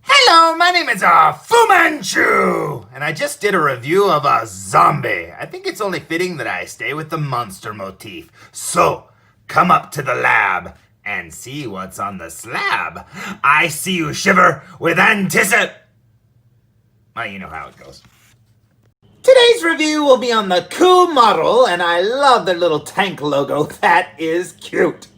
Hello, my name is Fu Manchu, and I just did a review of a zombie. I think it's only fitting that I stay with the monster motif. So, come up to the lab and see what's on the slab. I see you shiver with Well, you know how it goes. Today's review will be on the CooModel, and I love their little tank logo. That is cute.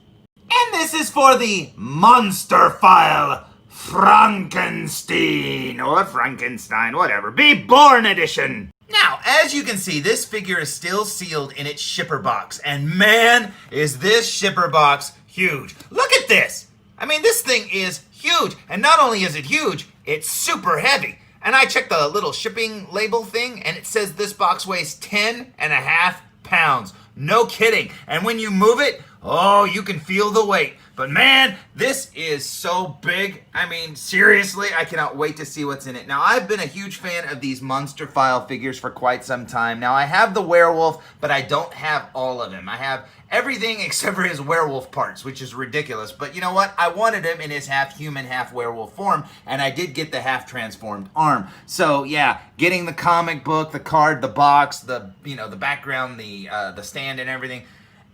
And this is for the Monster File Frankenstein, or Frankenstein, whatever. Be Born Edition. Now, as you can see, this figure is still sealed in its shipper box. And man, is this shipper box huge. Look at this. I mean, this thing is huge. And not only is it huge, it's super heavy. And I checked the little shipping label thing, and it says this box weighs 10.5 pounds. No kidding. And when you move it, oh, you can feel the weight. But man, this is so big. I mean, seriously, I cannot wait to see what's in it. Now, I've been a huge fan of these Monster File figures for quite some time. Now, I have the werewolf, but I don't have all of him. I have everything except for his werewolf parts, which is ridiculous. But you know what? I wanted him in his half human, half werewolf form, and I did get the half transformed arm. So yeah, getting the comic book, the card, the box, the background, the stand and everything.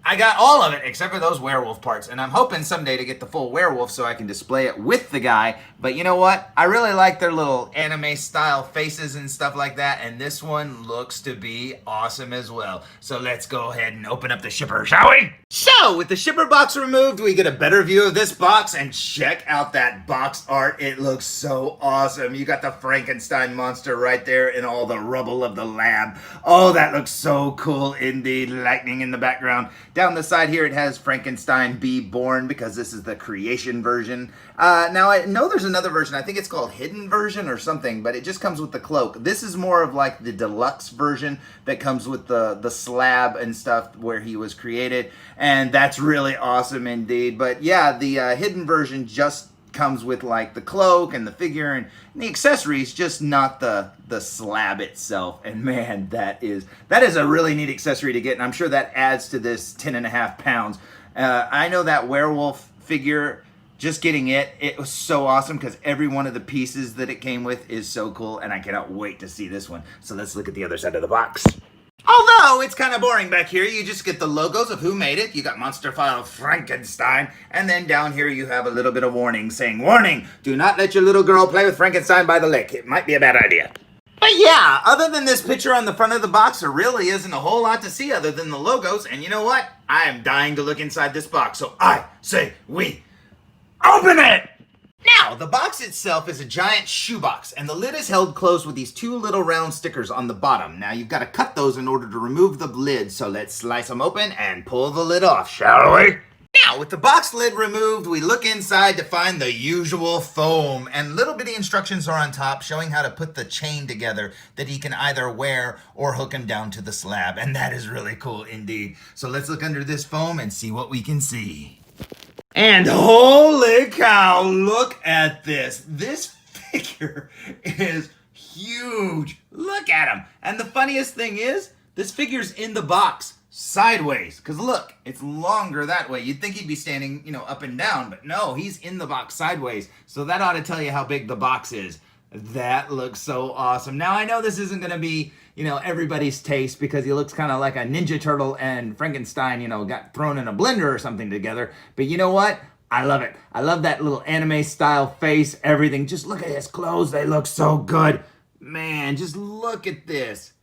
I got all of it except for those werewolf parts, and I'm hoping someday to get the full werewolf so I can display it with the guy. But you know what? I really like their little anime style faces and stuff like that, and this one looks to be awesome as well. So let's go ahead and open up the shipper, shall we? So, with the shipper box removed, we get a better view of this box, and check out that box art. It looks so awesome. You got the Frankenstein monster right there in all the rubble of the lab. Oh, that looks so cool indeed. Lightning in the background. Down the side here, it has Frankenstein Be Born, because this is the creation version. Now, I know there's another version. I think it's called Hidden Version or something, but it just comes with the cloak. This is more of like the deluxe version that comes with the slab and stuff where he was created, and that's really awesome indeed. But yeah, the hidden version just comes with like the cloak and the figure and the accessories, just not the slab itself. And man, that is a really neat accessory to get, and I'm sure that adds to this 10.5 pounds. I know that werewolf figure, just getting it was so awesome because every one of the pieces that it came with is so cool, and I cannot wait to see this one. So let's look at the other side of the box. Although it's kind of boring back here, you just get the logos of who made it. You got Monster File Frankenstein, and then down here you have a little bit of warning saying, warning, do not let your little girl play with Frankenstein by the lake. It might be a bad idea. But yeah, other than this picture on the front of the box, there really isn't a whole lot to see other than the logos. And you know what? I am dying to look inside this box, so I say we open it! Now, the box itself is a giant shoebox, and the lid is held closed with these two little round stickers on the bottom. Now, you've got to cut those in order to remove the lid, so let's slice them open and pull the lid off, shall we? Now, with the box lid removed, we look inside to find the usual foam, and little bitty instructions are on top showing how to put the chain together that he can either wear or hook him down to the slab, and that is really cool indeed. So let's look under this foam and see what we can see. And holy cow, look at this. This figure is huge. Look at him. And the funniest thing is, this figure's in the box sideways. Because look, it's longer that way. You'd think he'd be standing, up and down. But no, he's in the box sideways. So that ought to tell you how big the box is. That looks so awesome. Now, I know this isn't going to be, everybody's taste because he looks kind of like a Ninja Turtle and Frankenstein, got thrown in a blender or something together. But you know what? I love it. I love that little anime style face, everything. Just look at his clothes. They look so good. Man, just look at this.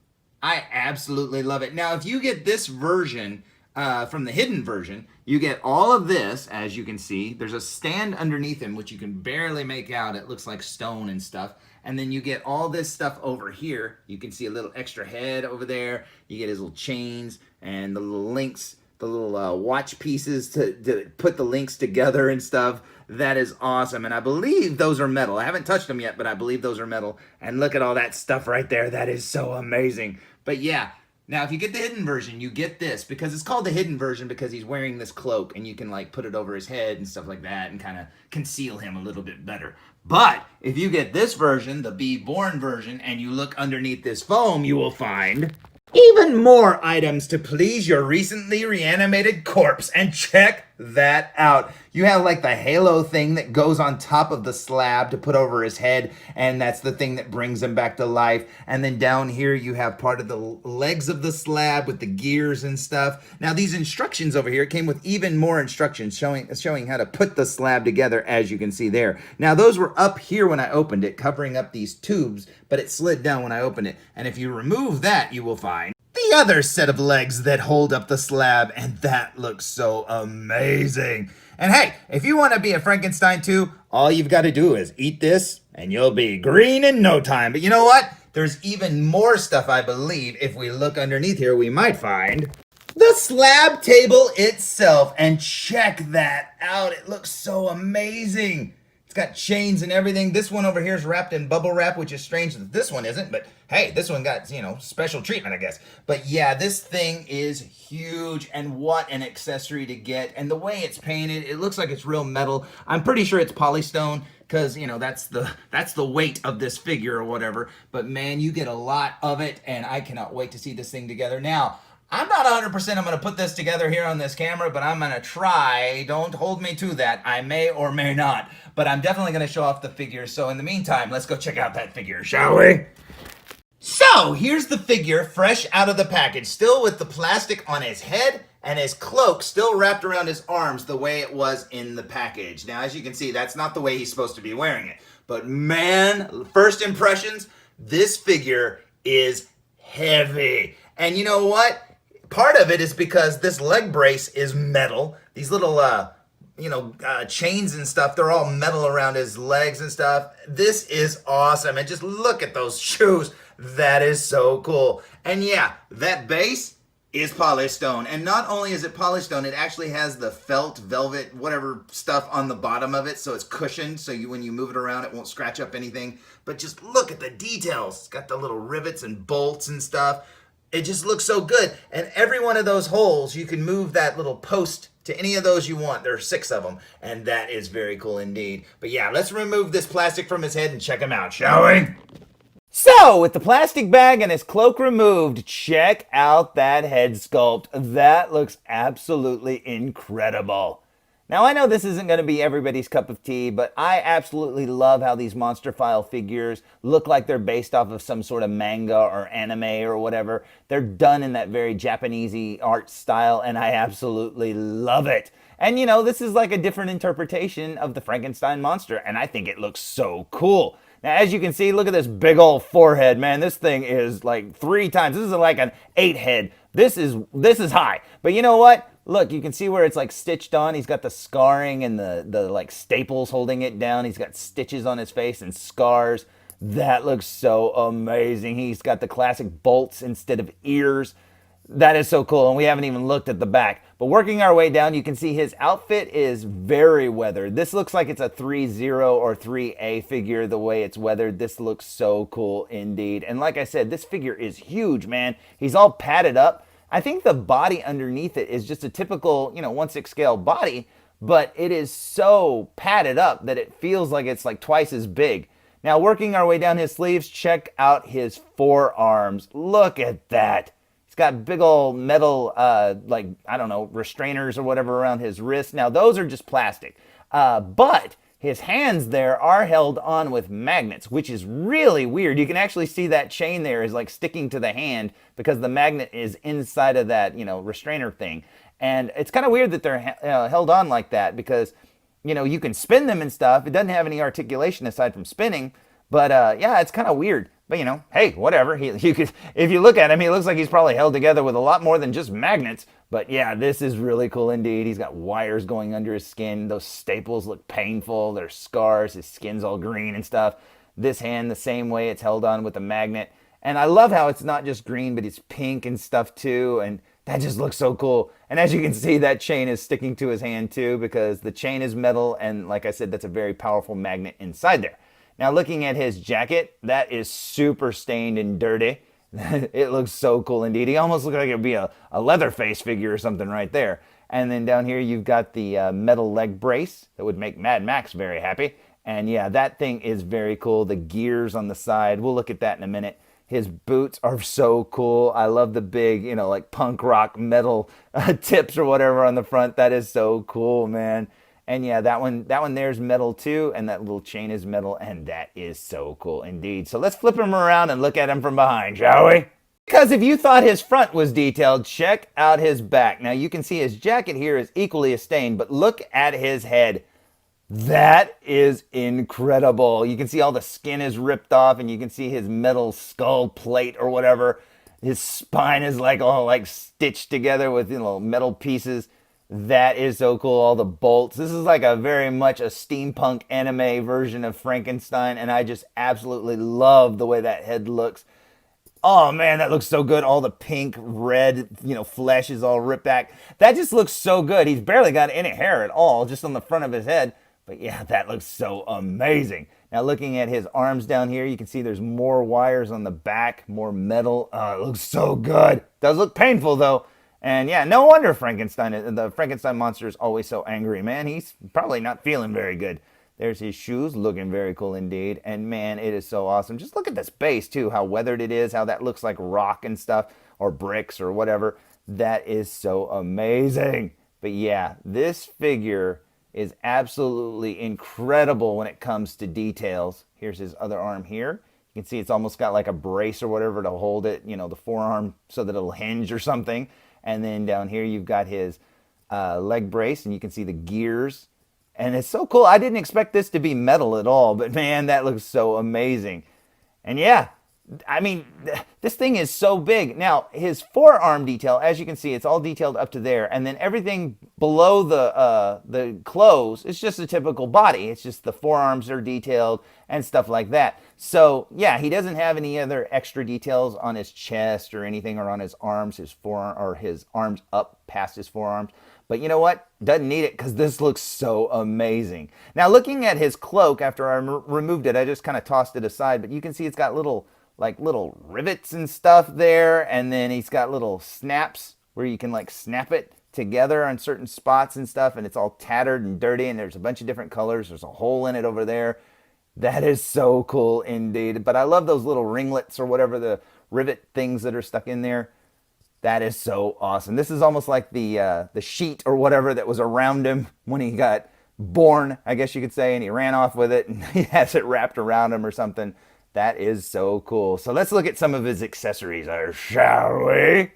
I absolutely love it. Now, if you get this version from the hidden version, you get all of this, as you can see. There's a stand underneath him, which you can barely make out. It looks like stone and stuff. And then you get all this stuff over here. You can see a little extra head over there. You get his little chains and the little links, the little watch pieces to put the links together and stuff. That is awesome. And I believe those are metal. I haven't touched them yet, but I believe those are metal. And look at all that stuff right there. That is so amazing. But yeah, now if you get the hidden version, you get this, because it's called the hidden version because he's wearing this cloak and you can like put it over his head and stuff like that and kind of conceal him a little bit better. But if you get this version, the Be Born version, and you look underneath this foam, you will find even more items to please your recently reanimated corpse. And check that out. You have like the halo thing that goes on top of the slab to put over his head, and that's the thing that brings him back to life. And then down here you have part of the legs of the slab with the gears and stuff. Now these instructions over here came with even more instructions showing how to put the slab together, as you can see there. Now those were up here when I opened it, covering up these tubes, but it slid down when I opened it. And if you remove that, you will find the other set of legs that hold up the slab, and that looks so amazing. And hey, if you want to be a Frankenstein too, all you've got to do is eat this and you'll be green in no time. But you know what? There's even more stuff, I believe. If we look underneath here, we might find the slab table itself. And check that out. It looks so amazing. It's got chains and everything. This one over here is wrapped in bubble wrap, which is strange that this one isn't. But hey, this one got, special treatment, I guess. But yeah, this thing is huge, and what an accessory to get. And the way it's painted, it looks like it's real metal. I'm pretty sure it's polystone because, that's the weight of this figure or whatever. But man, you get a lot of it, and I cannot wait to see this thing together. Now, I'm not 100% I'm going to put this together here on this camera, but I'm going to try. Don't hold me to that. I may or may not, but I'm definitely going to show off the figure. So in the meantime, let's go check out that figure, shall we? So here's the figure fresh out of the package, still with the plastic on his head and his cloak still wrapped around his arms the way it was in the package. Now, as you can see, that's not the way he's supposed to be wearing it. But man, first impressions, this figure is heavy. And you know what? Part of it is because this leg brace is metal. These little, chains and stuff, they're all metal around his legs and stuff. This is awesome. And just look at those shoes. That is so cool. And yeah, that base is polystone. And not only is it polystone, it actually has the felt, velvet, whatever stuff on the bottom of it. So it's cushioned. So when you move it around, it won't scratch up anything. But just look at the details. It's got the little rivets and bolts and stuff. It just looks so good. And every one of those holes, you can move that little post to any of those you want. There are 6 of them. And that is very cool indeed. But yeah, let's remove this plastic from his head and check him out, shall we? So, with the plastic bag and his cloak removed, check out that head sculpt. That looks absolutely incredible. Now, I know this isn't going to be everybody's cup of tea, but I absolutely love how these Monster File figures look like they're based off of some sort of manga or anime or whatever. They're done in that very Japanesey art style, and I absolutely love it. And this is like a different interpretation of the Frankenstein monster, and I think it looks so cool. Now, as you can see, look at this big old forehead, man. This thing is like 3 times. This is like an 8 head. This is high. But you know what? Look, you can see where it's like stitched on. He's got the scarring and the like staples holding it down. He's got stitches on his face and scars. That looks so amazing. He's got the classic bolts instead of ears. That is so cool, and we haven't even looked at the back. But working our way down, you can see his outfit is very weathered. This looks like it's a 3-0 or 3A figure the way it's weathered. This looks so cool indeed. And like I said, this figure is huge, man. He's all padded up. I think the body underneath it is just a typical, 1/6 scale body, but it is so padded up that it feels like it's like twice as big. Now, working our way down his sleeves, check out his forearms. Look at that. He's got big old metal, restrainers or whatever around his wrists. Now, those are just plastic. But his hands there are held on with magnets, which is really weird. You can actually see that chain there is like sticking to the hand because the magnet is inside of that, restrainer thing. And it's kind of weird that they're held on like that because, you can spin them and stuff. It doesn't have any articulation aside from spinning. But yeah, it's kind of weird. But hey, whatever. If you look at him, he looks like he's probably held together with a lot more than just magnets. But yeah, this is really cool indeed. He's got wires going under his skin. Those staples look painful. There's scars. His skin's all green and stuff. This hand, the same way, it's held on with a magnet. And I love how it's not just green, but it's pink and stuff too. And that just looks so cool. And as you can see, that chain is sticking to his hand too because the chain is metal. And like I said, that's a very powerful magnet inside there. Now, looking at his jacket, that is super stained and dirty. It looks so cool indeed. He almost looks like it would be a Leatherface figure or something right there. And then down here, you've got the metal leg brace that would make Mad Max very happy. And yeah, that thing is very cool. The gears on the side, we'll look at that in a minute. His boots are so cool. I love the big, you know, like punk rock metal tips or whatever on the front. That is so cool, man. And yeah, that one there's metal too, and that little chain is metal, and that is so cool indeed. So let's flip him around and look at him from behind, shall we? Because if you thought his front was detailed, check out his back. Now you can see his jacket here is equally a stain, but look at his head. That is incredible. You can see all the skin is ripped off, and you can see his metal skull plate or whatever. His spine is like all like stitched together with, you know, metal pieces. That is so cool. All the bolts. This is like a very much a steampunk anime version of Frankenstein, and I just absolutely love the way that head looks. Oh man, that looks so good. All the pink, red, you know, flesh is all ripped back. That just looks so good. He's barely got any hair at all, just on the front of his head. But yeah, that looks so amazing. Now looking at his arms down here, you can see there's more wires on the back, more metal. Oh, it looks so good. Does look painful though. And yeah, no wonder the Frankenstein monster is always so angry, man. He's probably not feeling very good. There's his shoes, looking very cool indeed. And man, it is so awesome. Just look at this base too, how weathered it is, how that looks like rock and stuff, or bricks or whatever. That is so amazing. But yeah, this figure is absolutely incredible when it comes to details. Here's his other arm here. You can see it's almost got like a brace or whatever to hold it, you know, the forearm so that it'll hinge or something. And then down here you've got his leg brace, and you can see the gears. And it's so cool. I didn't expect this to be metal at all, but man, that looks so amazing. And yeah, I mean, this thing is so big. Now, his forearm detail, as you can see, it's all detailed up to there. And then everything below the clothes is just a typical body. It's just the forearms are detailed and stuff like that. So, yeah, he doesn't have any other extra details on his chest or anything, or on his arms, his forearm, or his arms up past his forearms. But you know what? Doesn't need it, because this looks so amazing. Now, looking at his cloak, after I removed it, I just kind of tossed it aside. But you can see it's got little rivets and stuff there, and then he's got little snaps where you can like snap it together on certain spots and stuff, and it's all tattered and dirty, and there's a bunch of different colors. There's a hole in it over there. That is so cool indeed. But I love those little ringlets or whatever, the rivet things that are stuck in there. That is so awesome. This is almost like the sheet or whatever that was around him when he got born, I guess you could say, and he ran off with it, and he has it wrapped around him or something. That is so cool. So let's look at some of his accessories, shall we?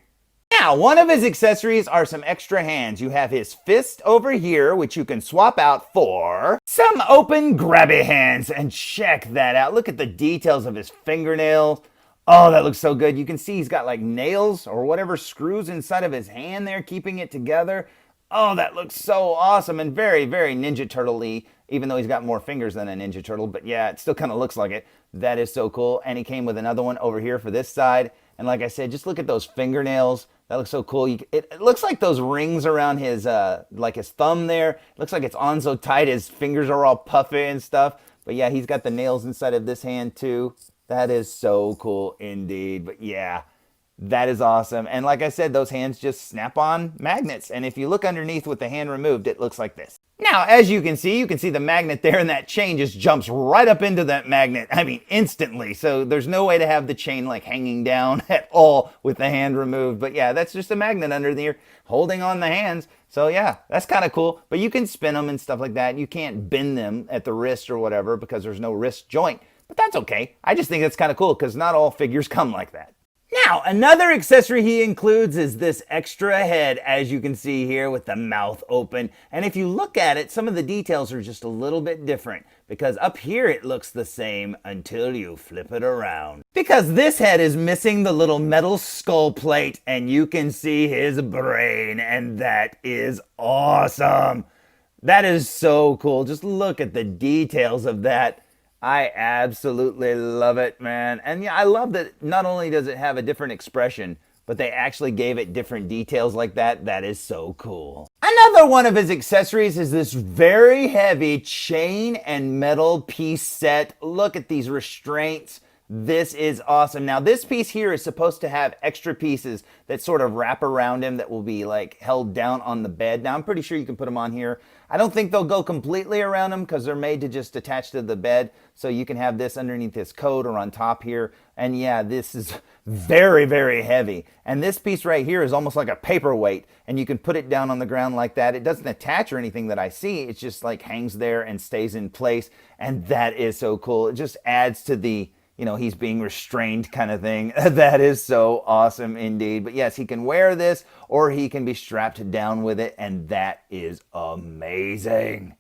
Now, one of his accessories are some extra hands. You have his fist over here, which you can swap out for some open grabby hands. And check that out. Look at the details of his fingernails. Oh, that looks so good. You can see he's got like nails or whatever screws inside of his hand there, keeping it together. Oh, that looks so awesome and very, very Ninja Turtle-y, even though he's got more fingers than a Ninja Turtle. But yeah, it still kind of looks like it. That is so cool. And he came with another one over here for this side. And like I said, just look at those fingernails. That looks so cool. It looks like those rings around his, like his thumb there. It looks like it's on so tight his fingers are all puffy and stuff. But yeah, he's got the nails inside of this hand too. That is so cool indeed. But yeah, that is awesome. And like I said, those hands just snap on magnets. And if you look underneath with the hand removed, it looks like this. Now, as you can see the magnet there, and that chain just jumps right up into that magnet. I mean, instantly. So there's no way to have the chain like hanging down at all with the hand removed. But yeah, that's just a magnet under there holding on the hands. So yeah, that's kind of cool. But you can spin them and stuff like that. You can't bend them at the wrist or whatever because there's no wrist joint. But that's okay. I just think that's kind of cool because not all figures come like that. Now, another accessory he includes is this extra head, as you can see here, with the mouth open. And if you look at it, some of the details are just a little bit different, because up here it looks the same until you flip it around. Because this head is missing the little metal skull plate, and you can see his brain, and that is awesome. That is so cool. Just look at the details of that. I absolutely love it, man. And yeah, I love that not only does it have a different expression, but they actually gave it different details like that. That is so cool. Another one of his accessories is this very heavy chain and metal piece set. Look at these restraints. This is awesome. Now, this piece here is supposed to have extra pieces that sort of wrap around him that will be like held down on the bed. Now, I'm pretty sure you can put them on here. I don't think they'll go completely around him because they're made to just attach to the bed. So you can have this underneath his coat or on top here. And yeah, this is very, very heavy. And this piece right here is almost like a paperweight. And you can put it down on the ground like that. It doesn't attach or anything that I see. It just like hangs there and stays in place. And that is so cool. It just adds to the, he's being restrained kind of thing. That is so awesome indeed. But yes, he can wear this or he can be strapped down with it, and that is amazing.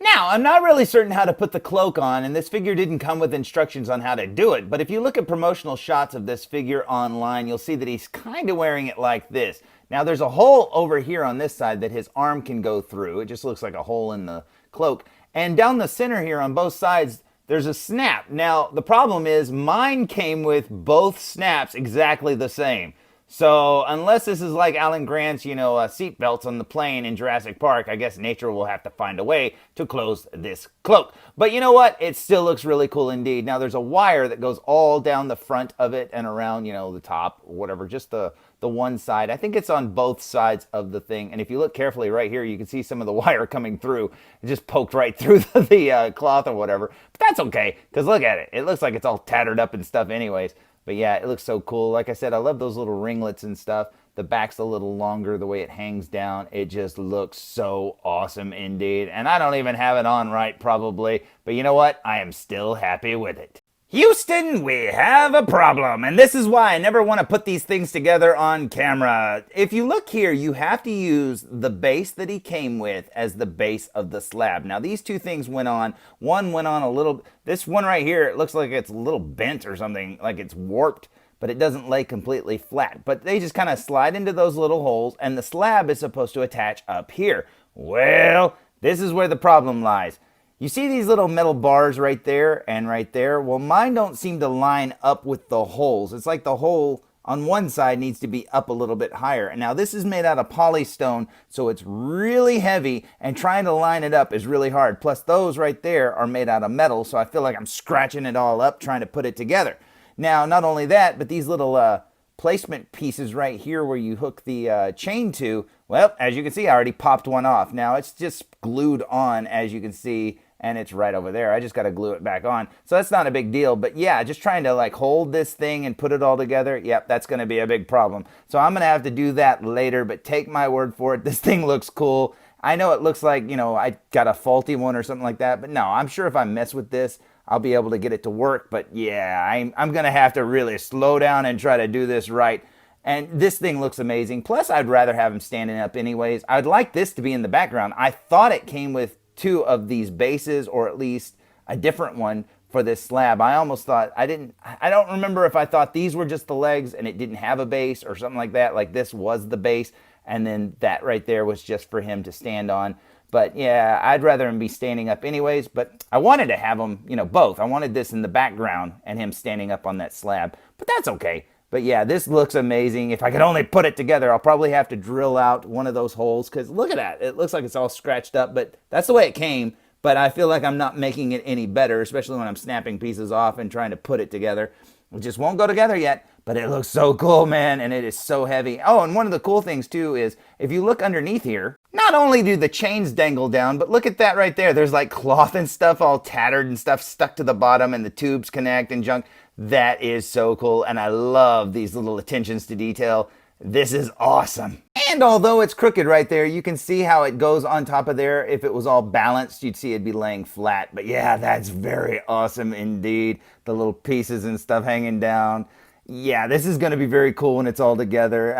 Now, I'm not really certain how to put the cloak on, and this figure didn't come with instructions on how to do it, but if you look at promotional shots of this figure online, you'll see that he's kind of wearing it like this. Now, there's a hole over here on this side that his arm can go through. It just looks like a hole in the cloak. And down the center here on both sides, there's a snap. Now, the problem is mine came with both snaps exactly the same. So unless this is like Alan Grant's, seat belts on the plane in Jurassic Park, I guess nature will have to find a way to close this cloak. But you know what? It still looks really cool indeed. Now there's a wire that goes all down the front of it and around, the top or whatever, just the one side. I think it's on both sides of the thing. And if you look carefully right here, you can see some of the wire coming through. It just poked right through the cloth or whatever. But that's okay, because look at it. It looks like it's all tattered up and stuff anyways. But yeah, it looks so cool. Like I said, I love those little ringlets and stuff. The back's a little longer, the way it hangs down. It just looks so awesome indeed. And I don't even have it on right probably. But you know what? I am still happy with it. Houston, we have a problem, and this is why I never want to put these things together on camera. If you look here, you have to use the base that he came with as the base of the slab. Now, these two things went on. One went on a little, this one right here, it looks like it's a little bent or something, like it's warped, but it doesn't lay completely flat. But they just kind of slide into those little holes, and the slab is supposed to attach up here. Well, this is where the problem lies. You see these little metal bars right there and right there? Well, mine don't seem to line up with the holes. It's like the hole on one side needs to be up a little bit higher. Now, this is made out of polystone, so it's really heavy, and trying to line it up is really hard. Plus, those right there are made out of metal, so I feel like I'm scratching it all up trying to put it together. Now, not only that, but these little placement pieces right here where you hook the chain to, well, as you can see, I already popped one off. Now, it's just glued on, as you can see, and it's right over there. I just got to glue it back on. So that's not a big deal. But yeah, just trying to like hold this thing and put it all together, yep, that's going to be a big problem. So I'm going to have to do that later, but take my word for it. This thing looks cool. I know it looks like, I got a faulty one or something like that, but no, I'm sure if I mess with this, I'll be able to get it to work. But yeah, I'm going to have to really slow down and try to do this right. And this thing looks amazing. Plus, I'd rather have him standing up anyways. I'd like this to be in the background. I thought it came with two of these bases, or at least a different one for this slab. I almost thought, I don't remember if I thought these were just the legs and it didn't have a base or something like that. Like this was the base, and then that right there was just for him to stand on. But yeah, I'd rather him be standing up anyways, but I wanted to have him, both. I wanted this in the background and him standing up on that slab, but that's okay. But yeah, this looks amazing. If I could only put it together, I'll probably have to drill out one of those holes, because look at that. It looks like it's all scratched up, but that's the way it came. But I feel like I'm not making it any better, especially when I'm snapping pieces off and trying to put it together. It just won't go together yet, but it looks so cool, man, and it is so heavy. Oh, and one of the cool things, too, is if you look underneath here, not only do the chains dangle down, but look at that right there. There's like cloth and stuff all tattered and stuff stuck to the bottom, and the tubes connect and junk. That is so cool, and I love these little attentions to detail. This is awesome. And although it's crooked right there, you can see how it goes on top of there. If it was all balanced, you'd see it'd be laying flat. But yeah, that's very awesome indeed. The little pieces and stuff hanging down. Yeah, this is going to be very cool when it's all together.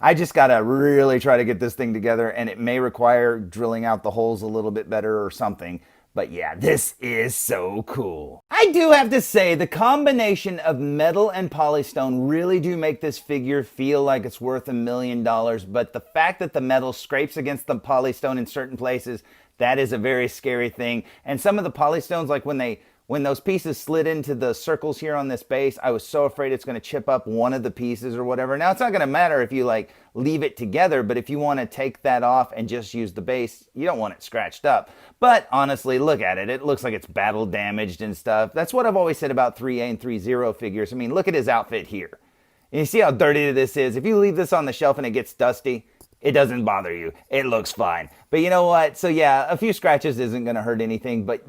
I just got to really try to get this thing together, and it may require drilling out the holes a little bit better or something. But yeah, this is so cool. I do have to say, the combination of metal and polystone really do make this figure feel like it's worth $1 million. But the fact that the metal scrapes against the polystone in certain places, that is a very scary thing. And some of the polystones, like when when those pieces slid into the circles here on this base, I was so afraid it's going to chip up one of the pieces or whatever. Now, it's not going to matter if you like leave it together, but if you want to take that off and just use the base, you don't want it scratched up. But honestly, look at it. It looks like it's battle damaged and stuff. That's what I've always said about 3A and 3.0 figures. I mean, look at his outfit here. And you see how dirty this is? If you leave this on the shelf and it gets dusty, it doesn't bother you. It looks fine. But you know what? So yeah, a few scratches isn't going to hurt anything, but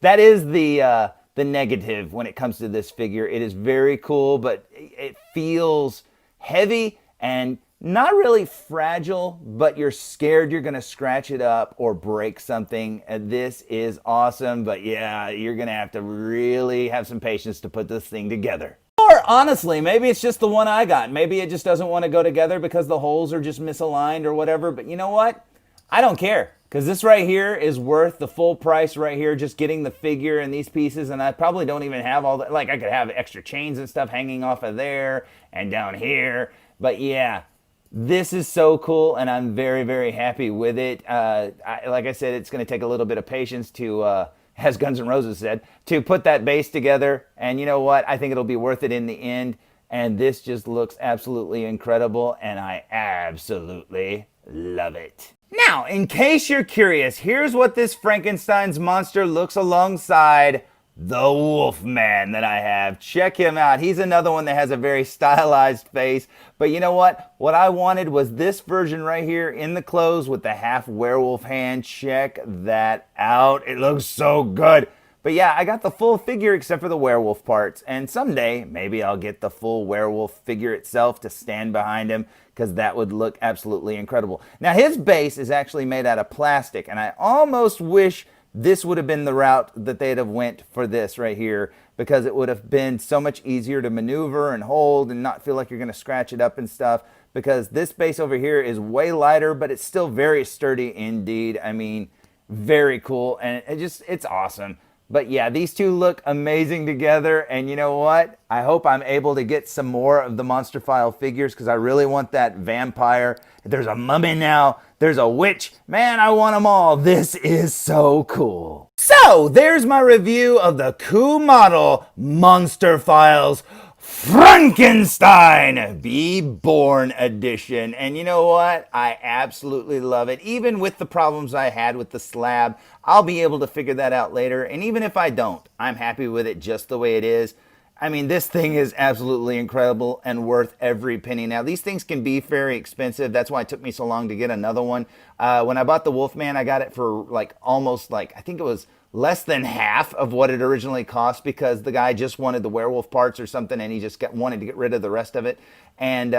that is the negative when it comes to this figure. It is very cool, but it feels heavy and not really fragile, but you're scared you're going to scratch it up or break something. This is awesome, but yeah, you're going to have to really have some patience to put this thing together. Or honestly, maybe it's just the one I got. Maybe it just doesn't want to go together because the holes are just misaligned or whatever. But you know what? I don't care, because this right here is worth the full price right here, just getting the figure and these pieces. And I probably don't even have all that. Like, I could have extra chains and stuff hanging off of there and down here. But yeah, this is so cool, and I'm very, very happy with it. Like I said, it's going to take a little bit of patience to... as Guns N' Roses said, to put that base together. And you know what? I think it'll be worth it in the end. And this just looks absolutely incredible, and I absolutely love it. Now, in case you're curious, here's what this Frankenstein's monster looks alongside the Wolfman that I have. Check him out. He's another one that has a very stylized face. But you know what? What I wanted was this version right here in the clothes with the half werewolf hand. Check that out. It looks so good. But yeah, I got the full figure except for the werewolf parts. And someday, maybe I'll get the full werewolf figure itself to stand behind him, because that would look absolutely incredible. Now, his base is actually made out of plastic, and I almost wish this would have been the route that they'd have went for this right here, because it would have been so much easier to maneuver and hold and not feel like you're going to scratch it up and stuff, because this base over here is way lighter, but it's still very sturdy indeed. I mean, very cool, and it's awesome. But yeah, these two look amazing together, and you know what? I hope I'm able to get some more of the Monster File figures, because I really want that vampire. There's a mummy now. There's a witch. Man, I want them all. This is so cool. So, there's my review of the CooModel Monster Files Frankenstein Be Born Edition. And you know what? I absolutely love it. Even with the problems I had with the slab, I'll be able to figure that out later. And even if I don't, I'm happy with it just the way it is. I mean, this thing is absolutely incredible and worth every penny. Now, these things can be very expensive. That's why it took me so long to get another one. When I bought the Wolfman, I got it for almost I think it was less than half of what it originally cost, because the guy just wanted the werewolf parts or something, and he just wanted to get rid of the rest of it. And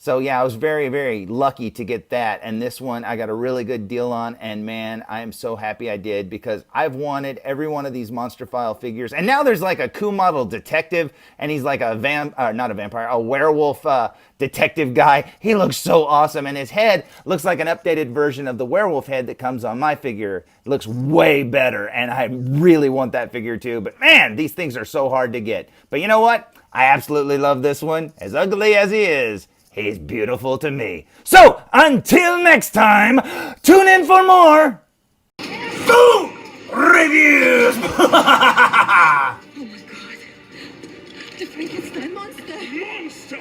so yeah, I was very, very lucky to get that. And this one I got a really good deal on, and man, I am so happy I did, because I've wanted every one of these Monster File figures. And now there's like a CooModel detective, and he's like a a werewolf detective guy. He looks so awesome, and his head looks like an updated version of the werewolf head that comes on my figure. It looks way better, and I really want that figure too. But man, these things are so hard to get. But you know what? I absolutely love this one. As ugly as he is, he's beautiful to me. So, until next time, tune in for more food reviews! Oh my god. The Frankenstein monster! Monster!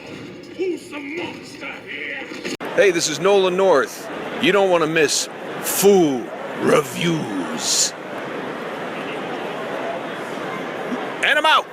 Who's the monster here? Hey, this is Nolan North. You don't want to miss Food Reviews. And I'm out!